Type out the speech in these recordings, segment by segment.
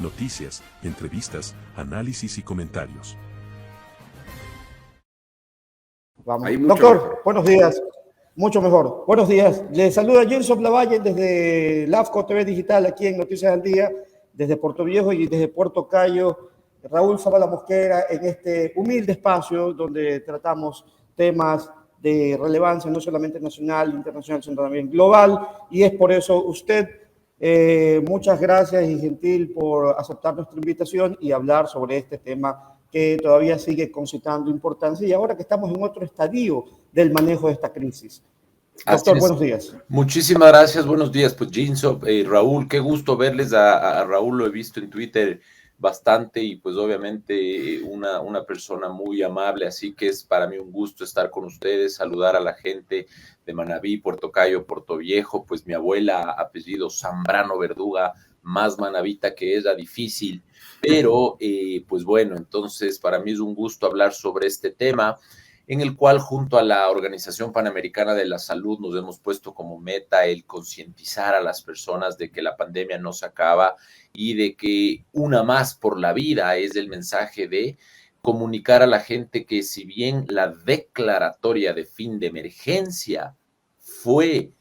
noticias, entrevistas, análisis y comentarios. Vamos. Doctor, mejor. Buenos días. Mucho mejor. Buenos días. Le saluda Jenson Lavalle desde LAFCO TV Digital, aquí en Noticias al Día, desde Puerto Viejo y desde Puerto Cayo. Raúl Zavala Mosquera, en este humilde espacio donde tratamos temas de relevancia no solamente nacional, internacional, sino también global. Y es por eso usted, muchas gracias y gentil por aceptar nuestra invitación y hablar sobre este tema que todavía sigue concitando importancia y ahora que estamos en otro estadio del manejo de esta crisis. Doctor, buenos días. Muchísimas gracias, buenos días. Pues Jinso, Raúl, qué gusto verles. A Raúl lo he visto en Twitter bastante y pues obviamente una persona muy amable, así que es para mí un gusto estar con ustedes, saludar a la gente de Manabí, Puerto Cayo, Puerto Viejo, pues mi abuela, apellido Zambrano Verduga, más manabita que ella, difícil, pero pues bueno, entonces para mí es un gusto hablar sobre este tema, en el cual junto a la Organización Panamericana de la Salud nos hemos puesto como meta el concientizar a las personas de que la pandemia no se acaba y de que una más por la vida es el mensaje de comunicar a la gente que si bien la declaratoria de fin de emergencia fue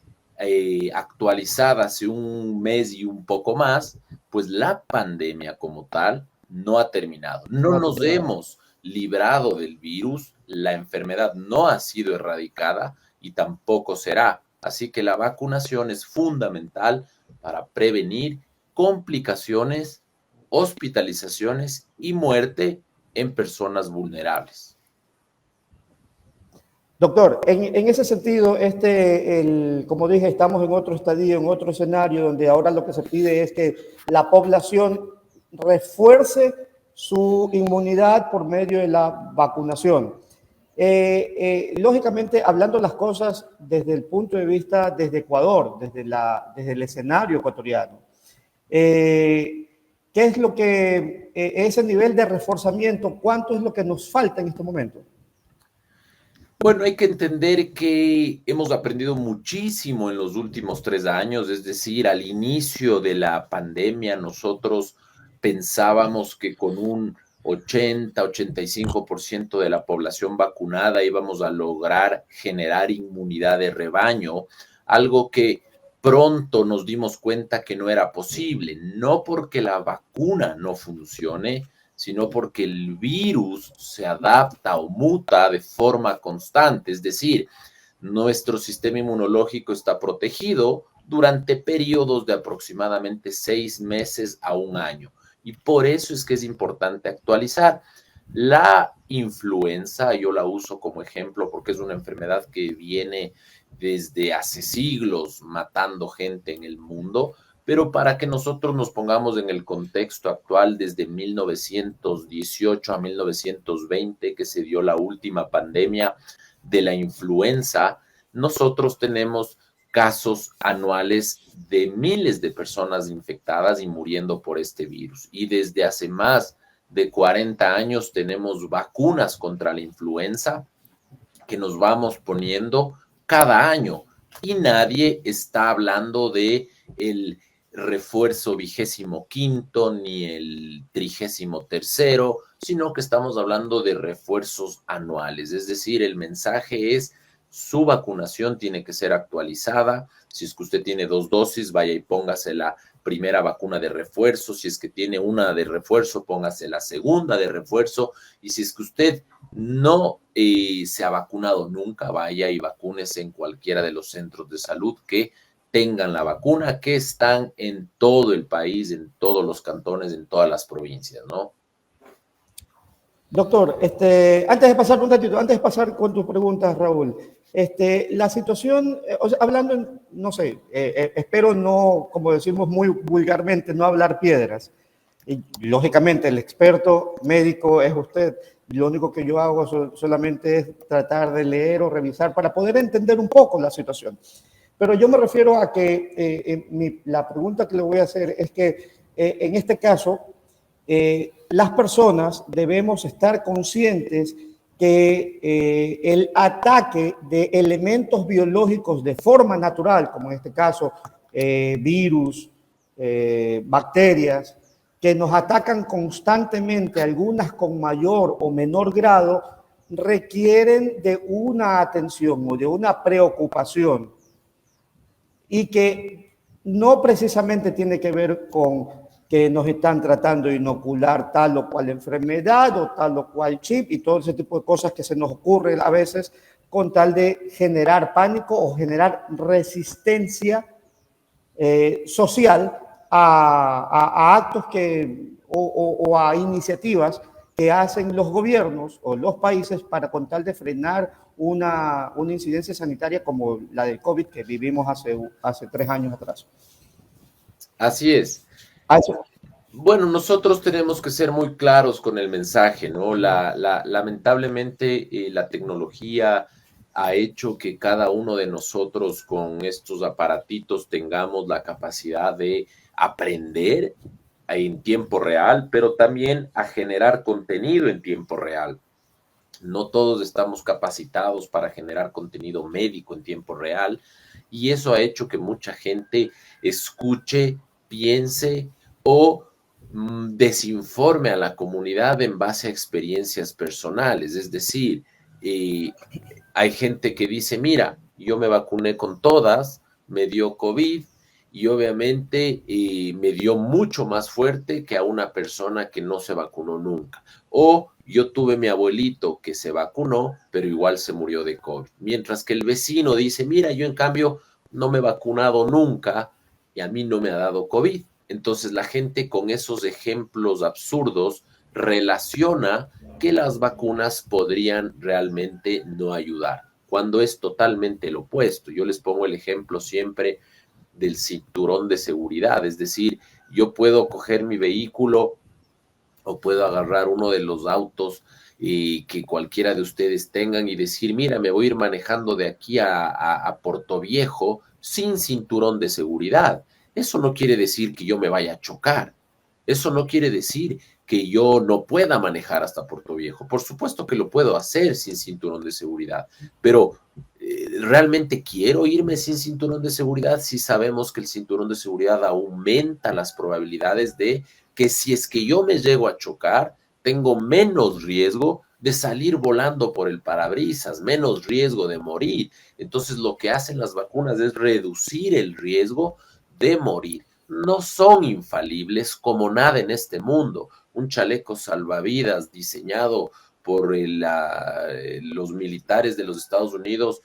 actualizada hace un mes y un poco más, pues la pandemia como tal no ha terminado. No nos hemos librado del virus, la enfermedad no ha sido erradicada y tampoco será. Así que la vacunación es fundamental para prevenir complicaciones, hospitalizaciones y muerte en personas vulnerables. Doctor, en ese sentido, como dije, estamos en otro estadio, en otro escenario, donde ahora lo que se pide es que la población refuerce su inmunidad por medio de la vacunación. Lógicamente, hablando las cosas desde el punto de vista desde Ecuador, desde el escenario ecuatoriano, ¿qué es lo que ese nivel de reforzamiento, cuánto es lo que nos falta en este momento? Bueno, hay que entender que hemos aprendido muchísimo en los últimos 3 años, es decir, al inicio de la pandemia nosotros pensábamos que con un 80-85% de la población vacunada íbamos a lograr generar inmunidad de rebaño, algo que pronto nos dimos cuenta que no era posible, no porque la vacuna no funcione, sino porque el virus se adapta o muta de forma constante, es decir, nuestro sistema inmunológico está protegido durante periodos de aproximadamente 6 meses a un año. Y por eso es que es importante actualizar. La influenza, yo la uso como ejemplo porque es una enfermedad que viene desde hace siglos matando gente en el mundo, pero para que nosotros nos pongamos en el contexto actual, desde 1918 a 1920, que se dio la última pandemia de la influenza, nosotros tenemos casos anuales de miles de personas infectadas y muriendo por este virus. Y desde hace más de 40 años tenemos vacunas contra la influenza que nos vamos poniendo cada año y nadie está hablando de el refuerzo 25º ni el 33º, sino que estamos hablando de refuerzos anuales. Es decir, el mensaje es: su vacunación tiene que ser actualizada. Si es que usted tiene 2 dosis, vaya y póngase la primera vacuna de refuerzo. Si es que tiene una de refuerzo, póngase la segunda de refuerzo. Y si es que usted no se ha vacunado nunca, vaya y vacúnese en cualquiera de los centros de salud que tengan la vacuna, que están en todo el país, en todos los cantones, en todas las provincias, ¿no? Doctor, antes de pasar con tus preguntas, Raúl, la situación, hablando, no sé, espero no, como decimos muy vulgarmente, no hablar piedras. Y, lógicamente, el experto médico es usted. Lo único que yo hago solamente es tratar de leer o revisar para poder entender un poco la situación. Pero yo me refiero a que la pregunta que le voy a hacer es que en este caso, las personas debemos estar conscientes que el ataque de elementos biológicos de forma natural, como en este caso virus, bacterias, que nos atacan constantemente, algunas con mayor o menor grado, requieren de una atención o de una preocupación y que no precisamente tiene que ver con que nos están tratando de inocular tal o cual enfermedad o tal o cual chip y todo ese tipo de cosas que se nos ocurren a veces con tal de generar pánico o generar resistencia social a actos o a iniciativas que hacen los gobiernos o los países para con tal de frenar una incidencia sanitaria como la del COVID que vivimos hace 3 años atrás. Así es. Eso. Bueno, nosotros tenemos que ser muy claros con el mensaje, ¿no? Lamentablemente, la tecnología ha hecho que cada uno de nosotros con estos aparatitos tengamos la capacidad de aprender en tiempo real, pero también a generar contenido en tiempo real. No todos estamos capacitados para generar contenido médico en tiempo real y eso ha hecho que mucha gente escuche, piense o desinforme a la comunidad en base a experiencias personales. Es decir, eh, hay gente que dice, mira, yo me vacuné con todas, me dio COVID y obviamente me dio mucho más fuerte que a una persona que no se vacunó nunca. O yo tuve mi abuelito que se vacunó, pero igual se murió de COVID. Mientras que el vecino dice, mira, yo en cambio no me he vacunado nunca y a mí no me ha dado COVID. Entonces la gente con esos ejemplos absurdos relaciona que las vacunas podrían realmente no ayudar, cuando es totalmente lo opuesto. Yo les pongo el ejemplo siempre del cinturón de seguridad, es decir, yo puedo coger mi vehículo o puedo agarrar uno de los autos que cualquiera de ustedes tengan y decir, mira, me voy a ir manejando de aquí a Puerto Viejo sin cinturón de seguridad. Eso no quiere decir que yo me vaya a chocar. Eso no quiere decir que yo no pueda manejar hasta Puerto Viejo. Por supuesto que lo puedo hacer sin cinturón de seguridad, pero ¿realmente quiero irme sin cinturón de seguridad si sabemos que el cinturón de seguridad aumenta las probabilidades de que si es que yo me llego a chocar, tengo menos riesgo de salir volando por el parabrisas, menos riesgo de morir? Entonces lo que hacen las vacunas es reducir el riesgo de morir. No son infalibles como nada en este mundo. Un chaleco salvavidas diseñado por los militares de los Estados Unidos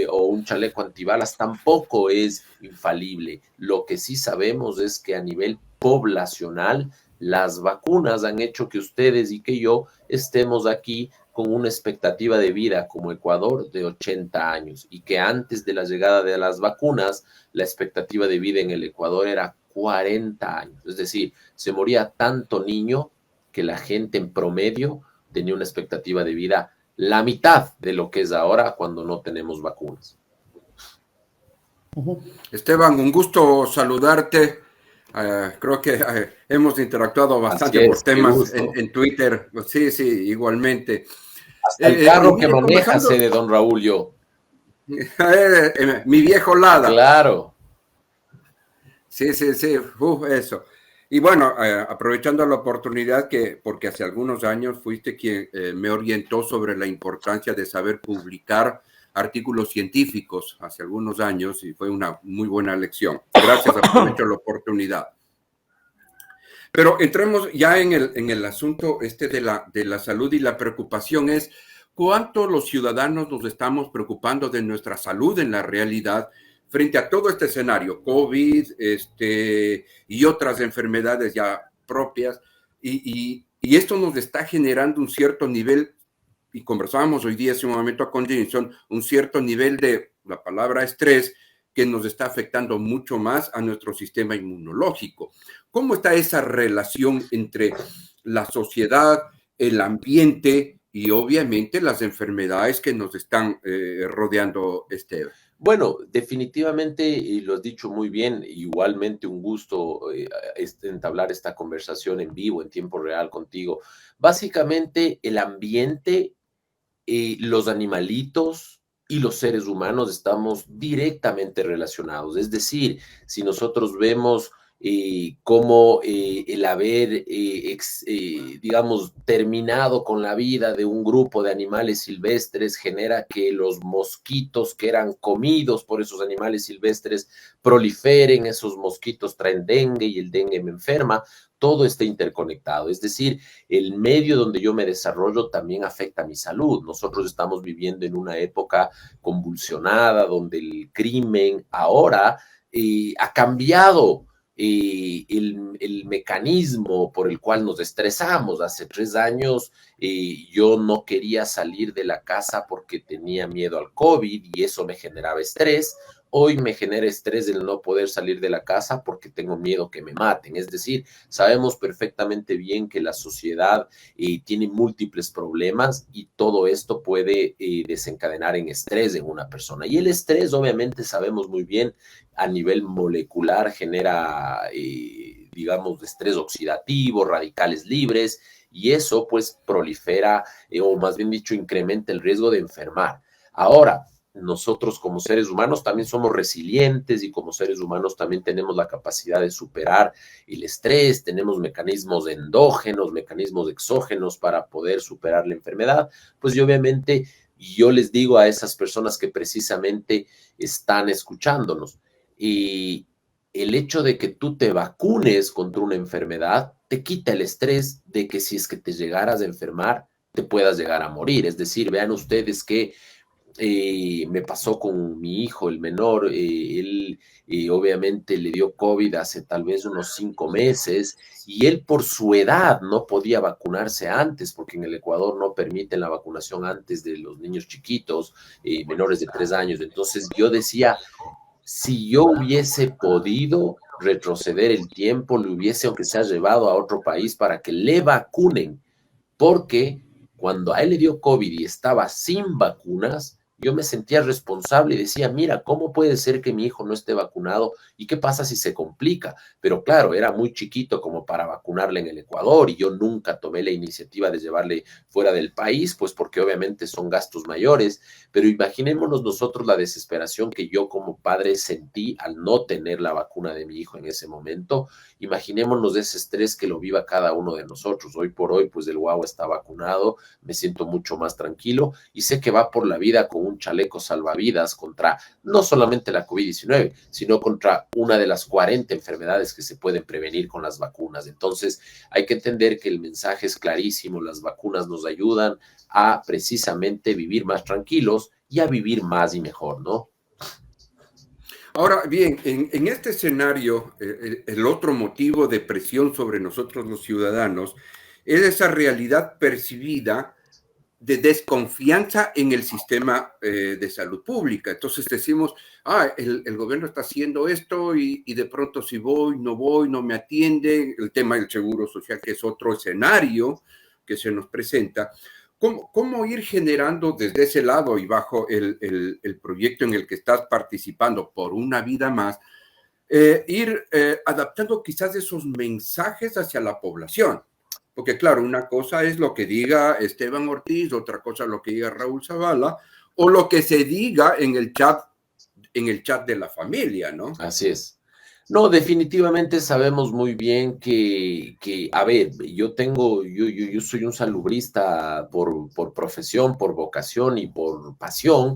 o un chaleco antibalas tampoco es infalible. Lo que sí sabemos es que a nivel poblacional las vacunas han hecho que ustedes y que yo estemos aquí con una expectativa de vida como Ecuador de 80 años y que antes de la llegada de las vacunas la expectativa de vida en el Ecuador era 40 años. Es decir, se moría tanto niño que la gente en promedio tenía una expectativa de vida la mitad de lo que es ahora cuando no tenemos vacunas. Esteban, un gusto saludarte. Creo que hemos interactuado bastante por temas en Twitter. Sí, igualmente. Hasta el carro que maneja sé de don Raúl yo. Mi viejo Lada. Claro. Sí, eso. Y bueno, aprovechando la oportunidad porque hace algunos años fuiste quien me orientó sobre la importancia de saber publicar artículos científicos hace algunos años y fue una muy buena lección. Gracias, aprovecho la oportunidad. Pero entremos ya en el asunto de la salud y la preocupación es cuánto los ciudadanos nos estamos preocupando de nuestra salud en la realidad frente a todo este escenario, COVID y otras enfermedades ya propias, y esto nos está generando un cierto nivel, y conversábamos hoy día hace un momento con Jameson, un cierto nivel de, la palabra estrés, que nos está afectando mucho más a nuestro sistema inmunológico. ¿Cómo está esa relación entre la sociedad, el ambiente y obviamente las enfermedades que nos están rodeando, Esteban? Bueno, definitivamente, y lo has dicho muy bien, igualmente un gusto entablar esta conversación en vivo, en tiempo real contigo. Básicamente, el ambiente, los animalitos y los seres humanos estamos directamente relacionados. Es decir, si nosotros vemos cómo el haber, digamos, terminado con la vida de un grupo de animales silvestres genera que los mosquitos que eran comidos por esos animales silvestres proliferen, esos mosquitos traen dengue y el dengue me enferma. Todo está interconectado, es decir, el medio donde yo me desarrollo también afecta a mi salud. Nosotros estamos viviendo en una época convulsionada donde el crimen ahora ha cambiado el mecanismo por el cual nos estresamos. Hace 3 años yo no quería salir de la casa porque tenía miedo al COVID y eso me generaba estrés. Hoy me genera estrés el no poder salir de la casa porque tengo miedo que me maten. Es decir, sabemos perfectamente bien que la sociedad tiene múltiples problemas y todo esto puede desencadenar en estrés en una persona. Y el estrés, obviamente, sabemos muy bien, a nivel molecular genera, digamos, estrés oxidativo, radicales libres, y eso pues prolifera, o más bien dicho, incrementa el riesgo de enfermar. Ahora, nosotros como seres humanos también somos resilientes y como seres humanos también tenemos la capacidad de superar el estrés, tenemos mecanismos endógenos, mecanismos exógenos para poder superar la enfermedad, pues y obviamente yo les digo a esas personas que precisamente están escuchándonos, y el hecho de que tú te vacunes contra una enfermedad te quita el estrés de que si es que te llegaras a enfermar, te puedas llegar a morir. Es decir, vean ustedes que me pasó con mi hijo, el menor, él obviamente le dio COVID hace tal vez unos 5 meses y él por su edad no podía vacunarse antes porque en el Ecuador no permiten la vacunación antes de los niños chiquitos, menores de 3 años. Entonces yo decía, si yo hubiese podido retroceder el tiempo, le hubiese aunque sea llevado a otro país para que le vacunen, porque cuando a él le dio COVID y estaba sin vacunas, yo me sentía responsable y decía, mira, ¿cómo puede ser que mi hijo no esté vacunado? ¿Y qué pasa si se complica? Pero claro, era muy chiquito como para vacunarle en el Ecuador y yo nunca tomé la iniciativa de llevarle fuera del país, pues porque obviamente son gastos mayores, pero imaginémonos nosotros la desesperación que yo como padre sentí al no tener la vacuna de mi hijo en ese momento. Imaginémonos ese estrés que lo viva cada uno de nosotros. Hoy por hoy, pues el guagua está vacunado, me siento mucho más tranquilo y sé que va por la vida con un chaleco salvavidas contra no solamente la COVID-19, sino contra una de las 40 enfermedades que se pueden prevenir con las vacunas. Entonces, hay que entender que el mensaje es clarísimo, las vacunas nos ayudan a precisamente vivir más tranquilos y a vivir más y mejor, ¿no? Ahora bien, en este escenario, el otro motivo de presión sobre nosotros los ciudadanos es esa realidad percibida de desconfianza en el sistema de salud pública. Entonces decimos, el gobierno está haciendo esto y de pronto si voy, no me atienden. El tema del seguro social, que es otro escenario que se nos presenta. ¿Cómo ir generando desde ese lado y bajo el proyecto en el que estás participando por una vida más, ir adaptando quizás esos mensajes hacia la población? Porque claro, una cosa es lo que diga Esteban Ortiz, otra cosa lo que diga Raúl Zavala, o lo que se diga en el chat de la familia, ¿no? Así es. No, definitivamente sabemos muy bien a ver, yo soy un salubrista por profesión, por vocación y por pasión,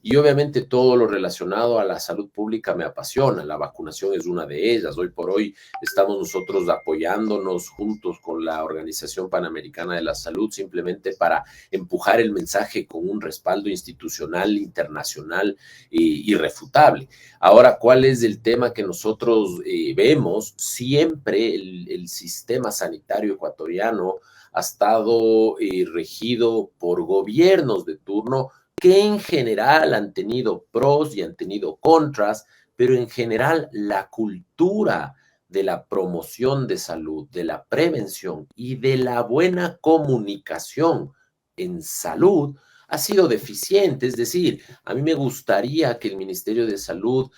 y obviamente todo lo relacionado a la salud pública me apasiona. La vacunación es una de ellas. Hoy por hoy estamos nosotros apoyándonos juntos con la Organización Panamericana de la Salud simplemente para empujar el mensaje con un respaldo institucional internacional irrefutable. Ahora, ¿cuál es el tema que nosotros vemos? Siempre el sistema sanitario ecuatoriano ha estado regido por gobiernos de turno que en general han tenido pros y han tenido contras, pero en general la cultura de la promoción de salud, de la prevención y de la buena comunicación en salud ha sido deficiente. Es decir, a mí me gustaría que el Ministerio de Salud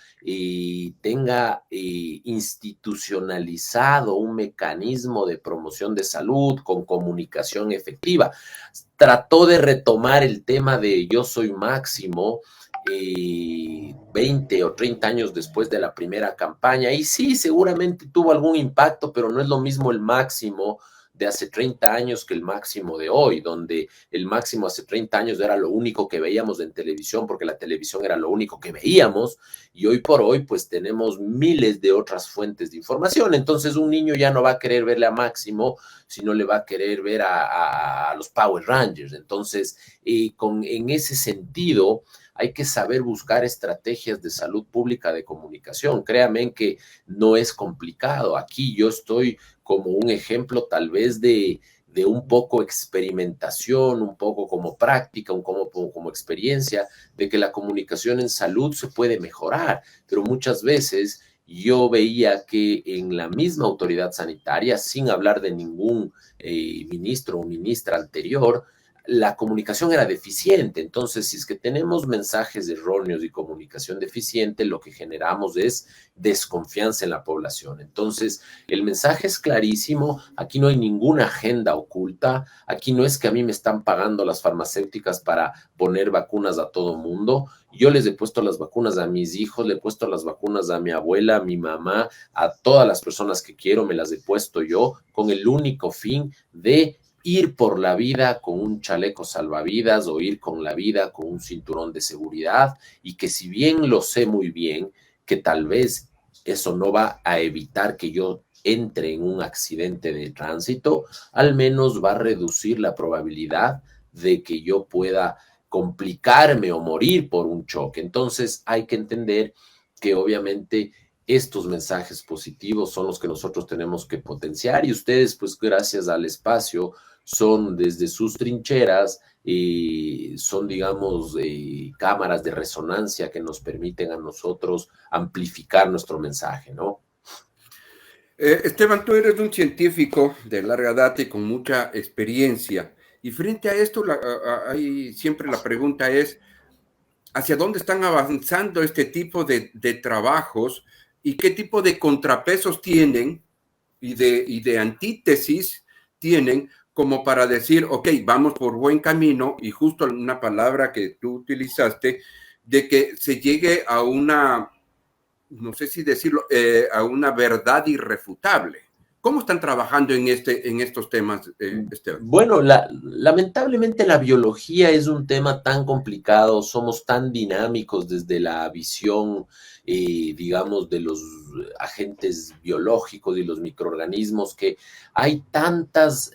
tenga institucionalizado un mecanismo de promoción de salud con comunicación efectiva. Trató de retomar el tema de Yo Soy Máximo 20 o 30 años después de la primera campaña. Y sí, seguramente tuvo algún impacto, pero no es lo mismo el máximo de hace 30 años que el máximo de hoy, donde el máximo hace 30 años era lo único que veíamos en televisión, porque la televisión era lo único que veíamos, y hoy por hoy pues tenemos miles de otras fuentes de información. Entonces un niño ya no va a querer verle a Máximo, sino le va a querer ver a los Power Rangers. Entonces, en ese sentido, hay que saber buscar estrategias de salud pública de comunicación. Créanme que no es complicado. Aquí yo estoy como un ejemplo tal vez de un poco experimentación, un poco como práctica, como experiencia, de que la comunicación en salud se puede mejorar, pero muchas veces yo veía que en la misma autoridad sanitaria, sin hablar de ningún ministro o ministra anterior, la comunicación era deficiente. Entonces, si es que tenemos mensajes erróneos y comunicación deficiente, lo que generamos es desconfianza en la población. Entonces, el mensaje es clarísimo, aquí no hay ninguna agenda oculta, aquí no es que a mí me están pagando las farmacéuticas para poner vacunas a todo mundo. Yo les he puesto las vacunas a mis hijos, le he puesto las vacunas a mi abuela, a mi mamá, a todas las personas que quiero, me las he puesto yo con el único fin de ir por la vida con un chaleco salvavidas o ir con la vida con un cinturón de seguridad, y que si bien lo sé muy bien, que tal vez eso no va a evitar que yo entre en un accidente de tránsito, al menos va a reducir la probabilidad de que yo pueda complicarme o morir por un choque. Entonces hay que entender que obviamente estos mensajes positivos son los que nosotros tenemos que potenciar, y ustedes, pues gracias al espacio, son desde sus trincheras, son, digamos, cámaras de resonancia que nos permiten a nosotros amplificar nuestro mensaje, ¿no? Esteban, tú eres un científico de larga data y con mucha experiencia. Y frente a esto, siempre la pregunta es, ¿hacia dónde están avanzando este tipo de trabajos y qué tipo de contrapesos tienen y de antítesis tienen como para decir, ok, vamos por buen camino? Y justo una palabra que tú utilizaste, de que se llegue a una, no sé si decirlo, a una verdad irrefutable. ¿Cómo están trabajando en estos temas, Esteban? Bueno, lamentablemente la biología es un tema tan complicado, somos tan dinámicos desde la visión, digamos, de los agentes biológicos y los microorganismos, que hay tantas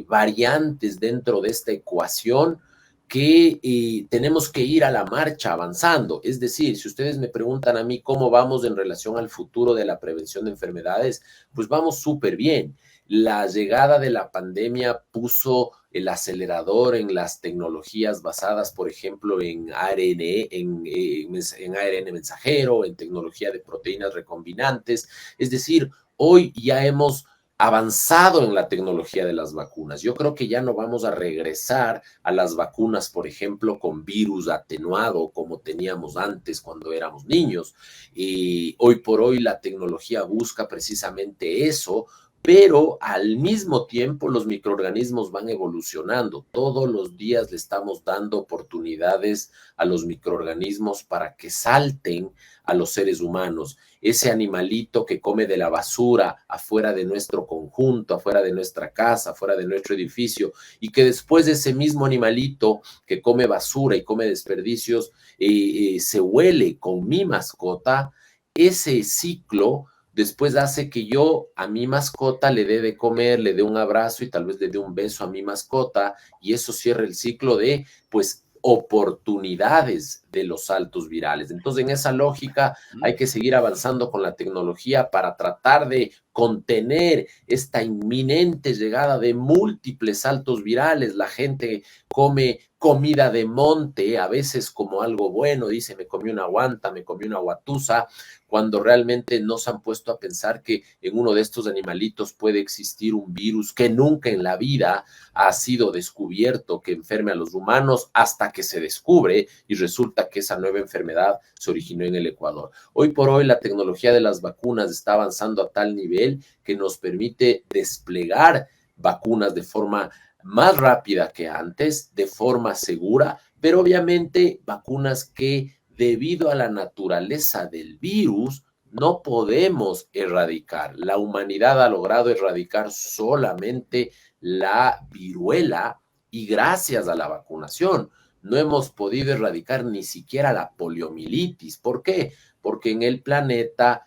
variantes dentro de esta ecuación que tenemos que ir a la marcha avanzando. Es decir, si ustedes me preguntan a mí cómo vamos en relación al futuro de la prevención de enfermedades, pues vamos súper bien. La llegada de la pandemia puso el acelerador en las tecnologías basadas, por ejemplo, en ARN, en ARN mensajero, en tecnología de proteínas recombinantes. Es decir, hoy ya hemos avanzado en la tecnología de las vacunas. Yo creo que ya no vamos a regresar a las vacunas, por ejemplo, con virus atenuado como teníamos antes cuando éramos niños. Y hoy por hoy la tecnología busca precisamente eso, pero al mismo tiempo los microorganismos van evolucionando. Todos los días le estamos dando oportunidades a los microorganismos para que salten a los seres humanos. Ese animalito que come de la basura afuera de nuestro conjunto, afuera de nuestra casa, afuera de nuestro edificio, y que después de ese mismo animalito que come basura y come desperdicios, se huele con mi mascota, ese ciclo después hace que yo a mi mascota le dé de comer, le dé un abrazo y tal vez le dé un beso a mi mascota, y eso cierra el ciclo de, pues, oportunidades de los saltos virales. Entonces, en esa lógica hay que seguir avanzando con la tecnología para tratar de contener esta inminente llegada de múltiples saltos virales. La gente come comida de monte, a veces como algo bueno, dice, me comí una guanta, me comí una guatusa, cuando realmente no se han puesto a pensar que en uno de estos animalitos puede existir un virus que nunca en la vida ha sido descubierto que enferme a los humanos, hasta que se descubre y resulta que esa nueva enfermedad se originó en el Ecuador. Hoy por hoy la tecnología de las vacunas está avanzando a tal nivel que nos permite desplegar vacunas de forma más rápida que antes, de forma segura, pero obviamente vacunas que debido a la naturaleza del virus, no podemos erradicar. La humanidad ha logrado erradicar solamente la viruela y gracias a la vacunación. No hemos podido erradicar ni siquiera la poliomielitis. ¿Por qué? Porque en el planeta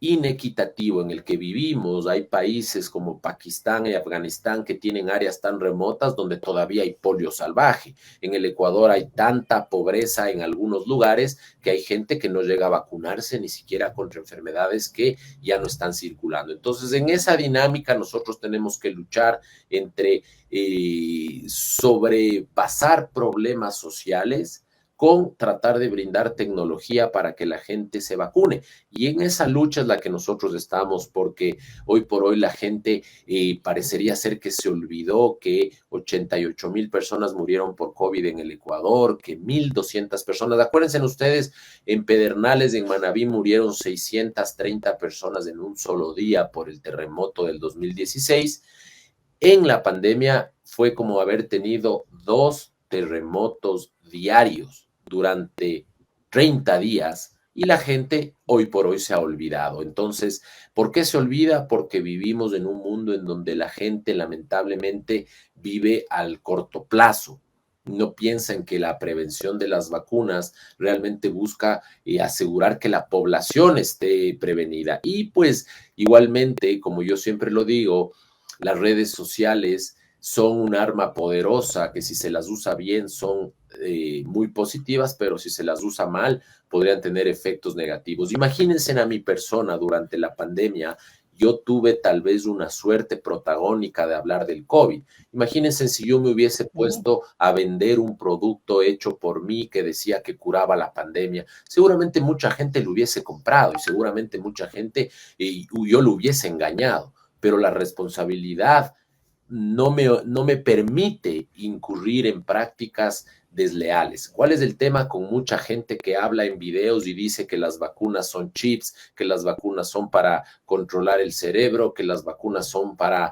inequitativo en el que vivimos, hay países como Pakistán y Afganistán que tienen áreas tan remotas donde todavía hay polio salvaje. En el Ecuador hay tanta pobreza en algunos lugares que hay gente que no llega a vacunarse ni siquiera contra enfermedades que ya no están circulando. Entonces, en esa dinámica nosotros tenemos que luchar entre sobrepasar problemas sociales con tratar de brindar tecnología para que la gente se vacune. Y en esa lucha es la que nosotros estamos, porque hoy por hoy la gente parecería ser que se olvidó que 88,000 personas murieron por COVID en el Ecuador, que 1,200 personas, acuérdense ustedes, en Pedernales, en Manabí, murieron 630 personas en un solo día por el terremoto del 2016. En la pandemia fue como haber tenido 2 terremotos diarios durante 30 días y la gente hoy por hoy se ha olvidado. Entonces, ¿por qué se olvida? Porque vivimos en un mundo en donde la gente lamentablemente vive al corto plazo. No piensa en que la prevención de las vacunas realmente busca asegurar que la población esté prevenida. Y pues igualmente, como yo siempre lo digo, las redes sociales son un arma poderosa que si se las usa bien son muy positivas, pero si se las usa mal podrían tener efectos negativos. Imagínense a mi persona durante la pandemia, yo tuve tal vez una suerte protagónica de hablar del COVID. Imagínense si yo me hubiese puesto a vender un producto hecho por mí que decía que curaba la pandemia, seguramente mucha gente lo hubiese comprado y seguramente mucha gente, yo lo hubiese engañado, pero la responsabilidad no me permite incurrir en prácticas desleales. ¿Cuál es el tema con mucha gente que habla en videos y dice que las vacunas son chips, que las vacunas son para controlar el cerebro, que las vacunas son para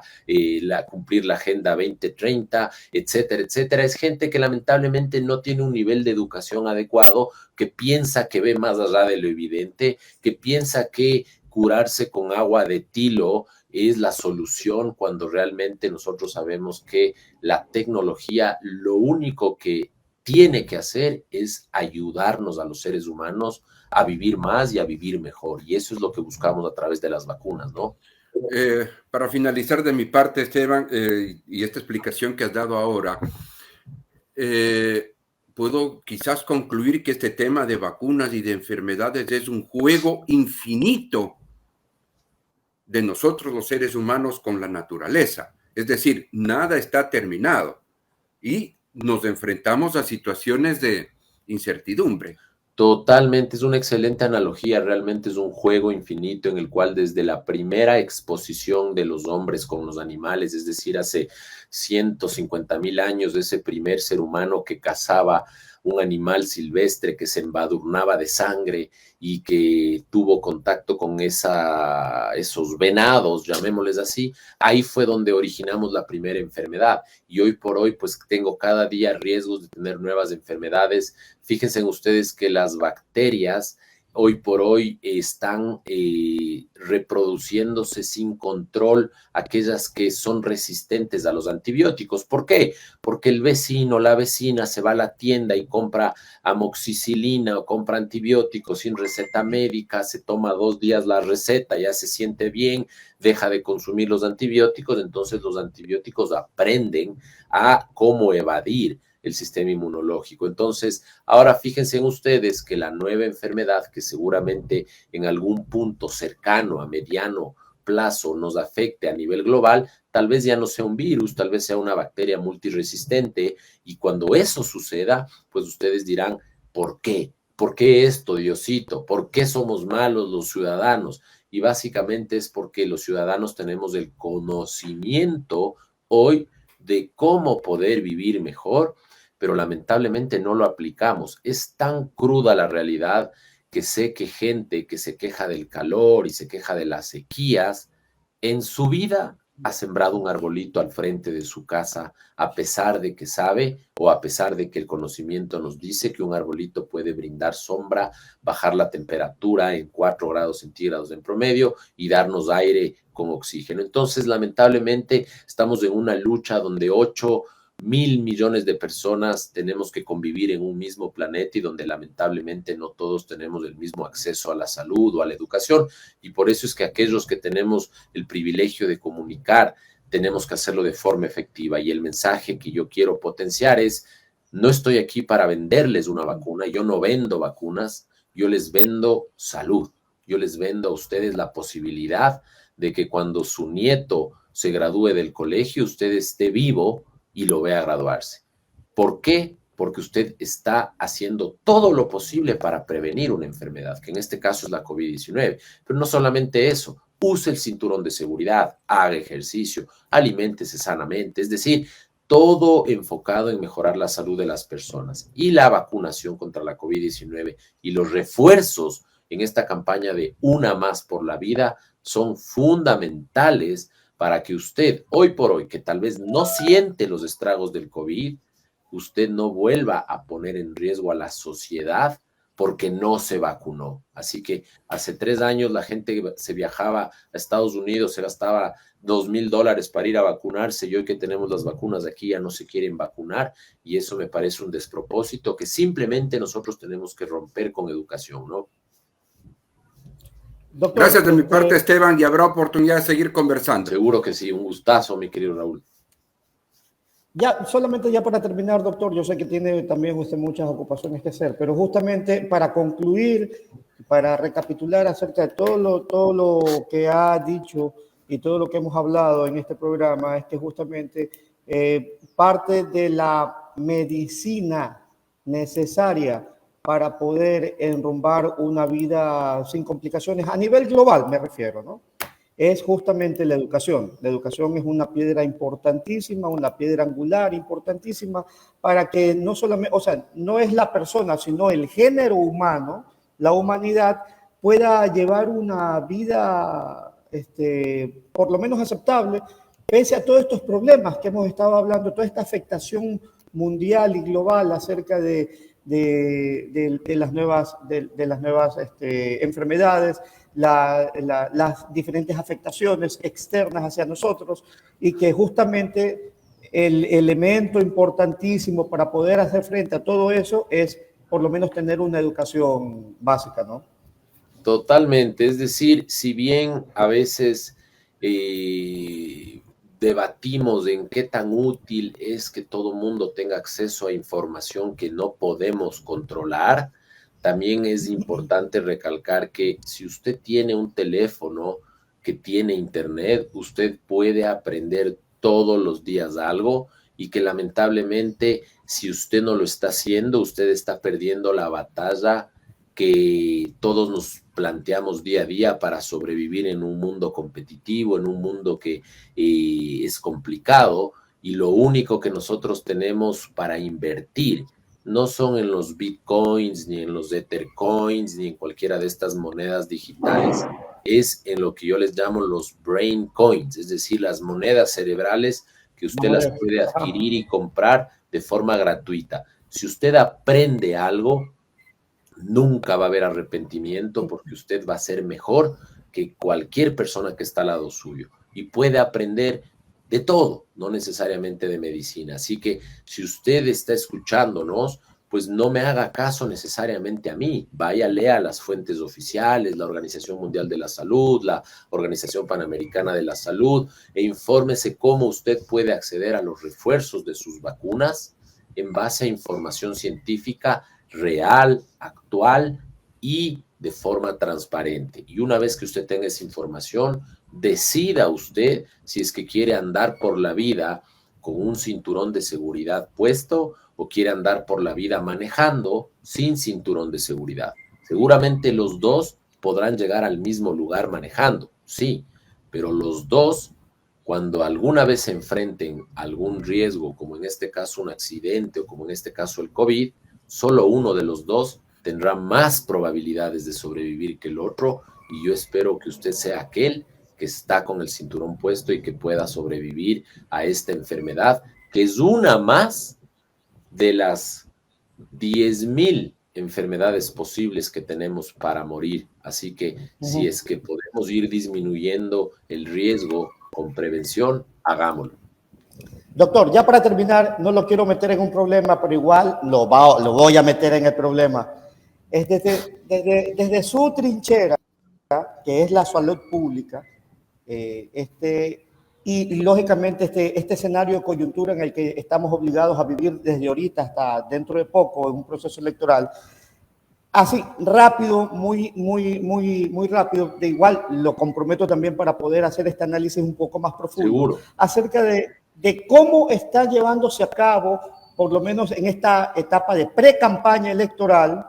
cumplir la Agenda 2030, etcétera, etcétera? Es gente que lamentablemente no tiene un nivel de educación adecuado, que piensa que ve más allá de lo evidente, que piensa que curarse con agua de tilo es la solución cuando realmente nosotros sabemos que la tecnología lo único que tiene que hacer es ayudarnos a los seres humanos a vivir más y a vivir mejor. Y eso es lo que buscamos a través de las vacunas, ¿no? Para finalizar de mi parte, Esteban, y esta explicación que has dado ahora, puedo quizás concluir que este tema de vacunas y de enfermedades es un juego infinito de nosotros los seres humanos con la naturaleza. Es decir, nada está terminado y nos enfrentamos a situaciones de incertidumbre. Totalmente, es una excelente analogía, realmente es un juego infinito en el cual desde la primera exposición de los hombres con los animales, es decir, hace 150,000 años, ese primer ser humano que cazaba un animal silvestre, que se embadurnaba de sangre y que tuvo contacto con esos venados, llamémosles así, ahí fue donde originamos la primera enfermedad. Y hoy por hoy, pues tengo cada día riesgos de tener nuevas enfermedades. Fíjense ustedes que las bacterias hoy por hoy están reproduciéndose sin control, aquellas que son resistentes a los antibióticos. ¿Por qué? Porque el vecino, la vecina se va a la tienda y compra amoxicilina o compra antibióticos sin receta médica, se toma 2 días la receta, ya se siente bien, deja de consumir los antibióticos, entonces los antibióticos aprenden a cómo evadir el sistema inmunológico. Entonces, ahora fíjense en ustedes que la nueva enfermedad que seguramente en algún punto cercano a mediano plazo nos afecte a nivel global, tal vez ya no sea un virus, tal vez sea una bacteria multiresistente, y cuando eso suceda, pues ustedes dirán, ¿por qué? ¿Por qué esto, Diosito? ¿Por qué somos malos los ciudadanos? Y básicamente es porque los ciudadanos tenemos el conocimiento hoy de cómo poder vivir mejor, pero lamentablemente no lo aplicamos. Es tan cruda la realidad que sé que gente que se queja del calor y se queja de las sequías, en su vida ha sembrado un arbolito al frente de su casa, a pesar de que sabe o a pesar de que el conocimiento nos dice que un arbolito puede brindar sombra, bajar la temperatura en 4 grados centígrados en promedio y darnos aire con oxígeno? Entonces, lamentablemente, estamos en una lucha donde 8.000 millones de personas tenemos que convivir en un mismo planeta y donde lamentablemente no todos tenemos el mismo acceso a la salud o a la educación, y por eso es que aquellos que tenemos el privilegio de comunicar tenemos que hacerlo de forma efectiva. Y el mensaje que yo quiero potenciar es: no estoy aquí para venderles una vacuna, yo no vendo vacunas, yo les vendo salud, yo les vendo a ustedes la posibilidad de que cuando su nieto se gradúe del colegio, usted esté vivo y lo vea graduarse. ¿Por qué? Porque usted está haciendo todo lo posible para prevenir una enfermedad, que en este caso es la COVID-19. Pero no solamente eso, use el cinturón de seguridad, haga ejercicio, aliméntese sanamente, es decir, todo enfocado en mejorar la salud de las personas. Y la vacunación contra la COVID-19 y los refuerzos en esta campaña de Una Más por la Vida son fundamentales para que usted, hoy por hoy, que tal vez no siente los estragos del COVID, usted no vuelva a poner en riesgo a la sociedad porque no se vacunó. Así que hace 3 años la gente se viajaba a Estados Unidos, se gastaba $2,000 para ir a vacunarse, y hoy que tenemos las vacunas aquí ya no se quieren vacunar, y eso me parece un despropósito que simplemente nosotros tenemos que romper con educación, ¿no? Doctor, Gracias de mi parte, Esteban, y habrá oportunidad de seguir conversando. Seguro que sí, un gustazo, mi querido Raúl. ya, solamente ya para terminar, doctor, yo sé que tiene también usted muchas ocupaciones que hacer, pero justamente para concluir, para recapitular acerca de todo lo que ha dicho y todo lo que hemos hablado en este programa, es que justamente parte de la medicina necesaria para poder enrumbar una vida sin complicaciones, a nivel global me refiero, ¿no? Es justamente la educación. La educación es una piedra importantísima, una piedra angular importantísima para que no solamente, o sea, no es la persona, sino el género humano, la humanidad, pueda llevar una vida, por lo menos aceptable, pese a todos estos problemas que hemos estado hablando, toda esta afectación mundial y global acerca de las nuevas enfermedades, las diferentes afectaciones externas hacia nosotros, y que justamente el elemento importantísimo para poder hacer frente a todo eso es por lo menos tener una educación básica, ¿no? Totalmente, es decir, si bien a veces debatimos en qué tan útil es que todo mundo tenga acceso a información que no podemos controlar, también es importante recalcar que si usted tiene un teléfono que tiene internet, usted puede aprender todos los días algo, y que lamentablemente si usted no lo está haciendo, usted está perdiendo la batalla que todos nos planteamos día a día para sobrevivir en un mundo competitivo, en un mundo que es complicado, y lo único que nosotros tenemos para invertir no son en los bitcoins, ni en los ethercoins, ni en cualquiera de estas monedas digitales, es en lo que yo les llamo los brain coins, es decir, las monedas cerebrales que usted las puede adquirir y comprar de forma gratuita. Si usted aprende algo, nunca va a haber arrepentimiento, porque usted va a ser mejor que cualquier persona que está al lado suyo y puede aprender de todo, no necesariamente de medicina. Así que si usted está escuchándonos, pues no me haga caso necesariamente a mí. Vaya, lea las fuentes oficiales, la Organización Mundial de la Salud, la Organización Panamericana de la Salud, e infórmese cómo usted puede acceder a los refuerzos de sus vacunas en base a información científica real, actual y de forma transparente. Y una vez que usted tenga esa información, decida usted si es que quiere andar por la vida con un cinturón de seguridad puesto o quiere andar por la vida manejando sin cinturón de seguridad. Seguramente los dos podrán llegar al mismo lugar manejando, sí, pero los dos, cuando alguna vez se enfrenten a algún riesgo, como en este caso un accidente o como en este caso el COVID, solo uno de los dos tendrá más probabilidades de sobrevivir que el otro, y yo espero que usted sea aquel que está con el cinturón puesto y que pueda sobrevivir a esta enfermedad, que es una más de las 10.000 enfermedades posibles que tenemos para morir. Así que si es que podemos ir disminuyendo el riesgo con prevención, hagámoslo. Doctor, ya para terminar, no lo quiero meter en un problema, pero igual lo voy a meter en el problema. Es desde su trinchera, que es la salud pública, y lógicamente este escenario de coyuntura en el que estamos obligados a vivir desde ahorita hasta dentro de poco en un proceso electoral, así rápido, muy rápido, de igual lo comprometo también para poder hacer este análisis un poco más profundo. Seguro. Acerca de cómo está llevándose a cabo, por lo menos en esta etapa de pre-campaña electoral,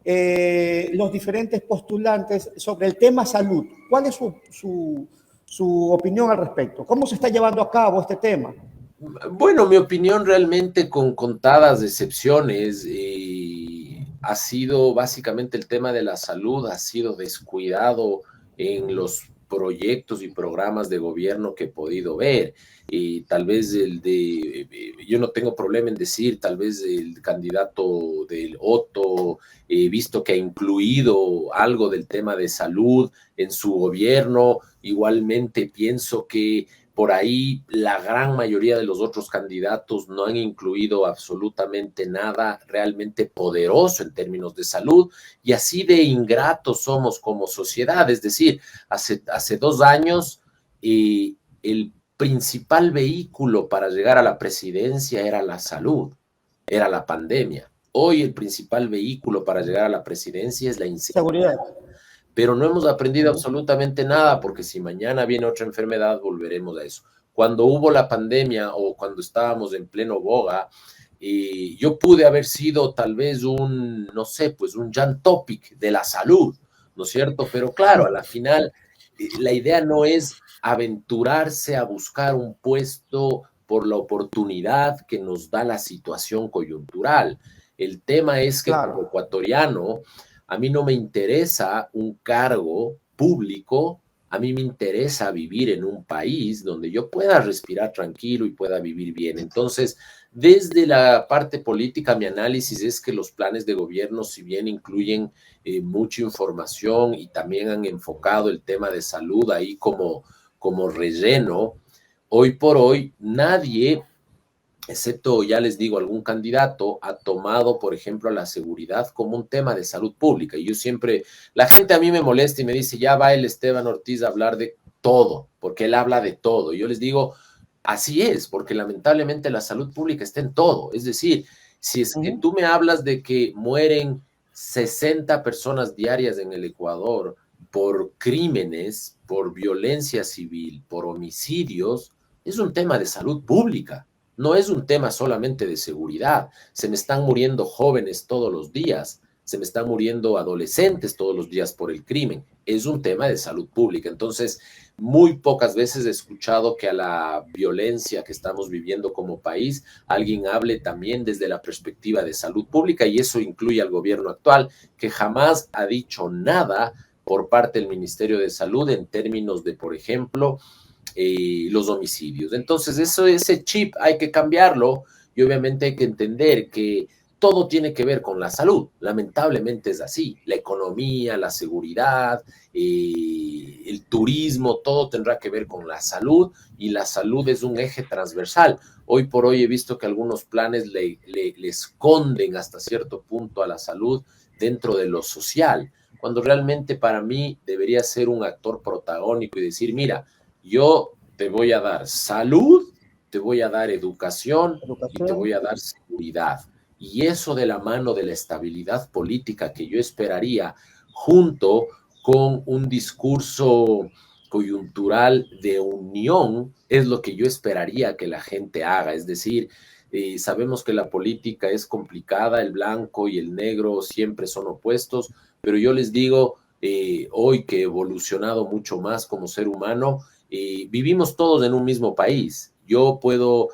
los diferentes postulantes sobre el tema salud. ¿Cuál es su opinión al respecto? ¿Cómo se está llevando a cabo este tema? Bueno, mi opinión realmente con contadas excepciones ha sido básicamente el tema de la salud, ha sido descuidado en los proyectos y programas de gobierno que he podido ver. Y tal vez yo no tengo problema en decir, tal vez el candidato del Otto, visto que ha incluido algo del tema de salud en su gobierno, igualmente pienso que por ahí la gran mayoría de los otros candidatos no han incluido absolutamente nada realmente poderoso en términos de salud, y así de ingratos somos como sociedad. Es decir, hace 2 años el principal vehículo para llegar a la presidencia era la salud, era la pandemia. Hoy el principal vehículo para llegar a la presidencia es la inseguridad. Pero no hemos aprendido absolutamente nada, porque si mañana viene otra enfermedad, volveremos a eso. Cuando hubo la pandemia o cuando estábamos en pleno boga, yo pude haber sido tal vez un Jan Topic de la salud, ¿no es cierto? Pero claro, a la final, la idea no es aventurarse a buscar un puesto por la oportunidad que nos da la situación coyuntural. El tema es que como ecuatoriano, a mí no me interesa un cargo público, a mí me interesa vivir en un país donde yo pueda respirar tranquilo y pueda vivir bien. Entonces, desde la parte política, mi análisis es que los planes de gobierno, si bien incluyen mucha información y también han enfocado el tema de salud ahí como relleno, hoy por hoy nadie, excepto, ya les digo, algún candidato, ha tomado, por ejemplo, la seguridad como un tema de salud pública. Y yo siempre, la gente a mí me molesta y me dice, ya va el Esteban Ortiz a hablar de todo, porque él habla de todo. Y yo les digo, así es, porque lamentablemente la salud pública está en todo. Es decir, si es que tú me hablas de que mueren 60 personas diarias en el Ecuador por crímenes, por violencia civil, por homicidios, es un tema de salud pública. No es un tema solamente de seguridad. Se me están muriendo jóvenes todos los días, se me están muriendo adolescentes todos los días por el crimen. Es un tema de salud pública. Entonces, muy pocas veces he escuchado que a la violencia que estamos viviendo como país, alguien hable también desde la perspectiva de salud pública, y eso incluye al gobierno actual, que jamás ha dicho nada por parte del Ministerio de Salud en términos de, por ejemplo, los homicidios. Entonces, ese chip hay que cambiarlo, y obviamente hay que entender que todo tiene que ver con la salud. Lamentablemente es así. La economía, la seguridad, el turismo, todo tendrá que ver con la salud, y la salud es un eje transversal. Hoy por hoy he visto que algunos planes le esconden hasta cierto punto a la salud dentro de lo social, cuando realmente para mí debería ser un actor protagónico y decir, mira, yo te voy a dar salud, te voy a dar educación y te voy a dar seguridad. Y eso de la mano de la estabilidad política que yo esperaría, junto con un discurso coyuntural de unión, es lo que yo esperaría que la gente haga. Es decir, sabemos que la política es complicada, el blanco y el negro siempre son opuestos, pero yo les digo, hoy que he evolucionado mucho más como ser humano, vivimos todos en un mismo país. Yo puedo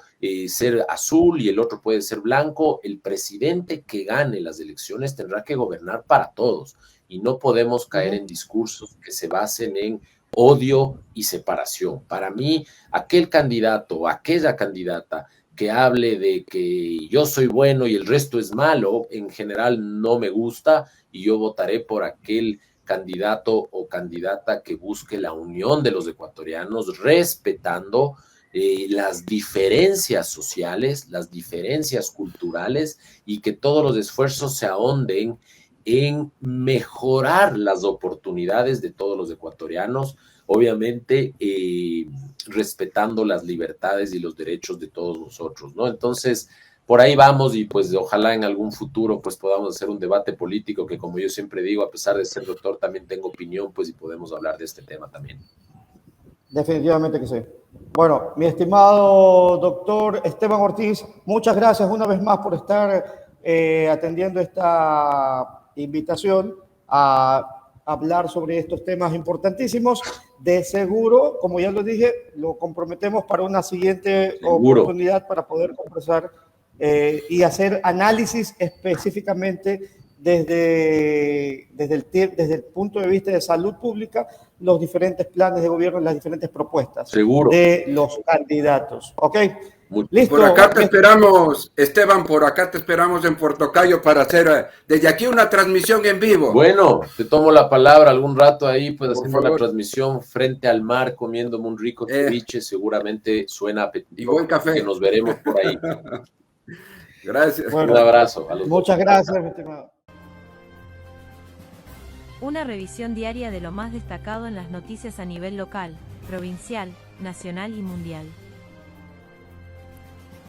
ser azul y el otro puede ser blanco. El presidente que gane las elecciones tendrá que gobernar para todos, y no podemos caer en discursos que se basen en odio y separación. Para mí, aquel candidato, aquella candidata que hable de que yo soy bueno y el resto es malo, en general no me gusta, y yo votaré por aquel candidato o candidata que busque la unión de los ecuatorianos, respetando las diferencias sociales, las diferencias culturales, y que todos los esfuerzos se ahonden en mejorar las oportunidades de todos los ecuatorianos, obviamente respetando las libertades y los derechos de todos nosotros, ¿no? Entonces, por ahí vamos, y pues ojalá en algún futuro pues podamos hacer un debate político que, como yo siempre digo, a pesar de ser doctor, también tengo opinión, pues, y podemos hablar de este tema también. Definitivamente que sí. Bueno, mi estimado doctor Esteban Ortiz, muchas gracias una vez más por estar atendiendo esta invitación a hablar sobre estos temas importantísimos. De seguro, como ya lo dije, lo comprometemos para una siguiente oportunidad para poder conversar y hacer análisis específicamente desde el punto de vista de salud pública, los diferentes planes de gobierno y las diferentes propuestas de los candidatos. ¿Ok? Listo. Por acá te esperamos, Esteban, por acá te esperamos en Puerto Cayo para hacer desde aquí una transmisión en vivo. Bueno, te tomo la palabra algún rato ahí, pues haciendo la transmisión frente al mar, comiéndome un rico ceviche, seguramente suena apetitoso. Y buen café. Que nos veremos por ahí. Gracias. Bueno, un abrazo. Muchas gracias, mi estimado. Una revisión diaria de lo más destacado en las noticias a nivel local, provincial, nacional y mundial.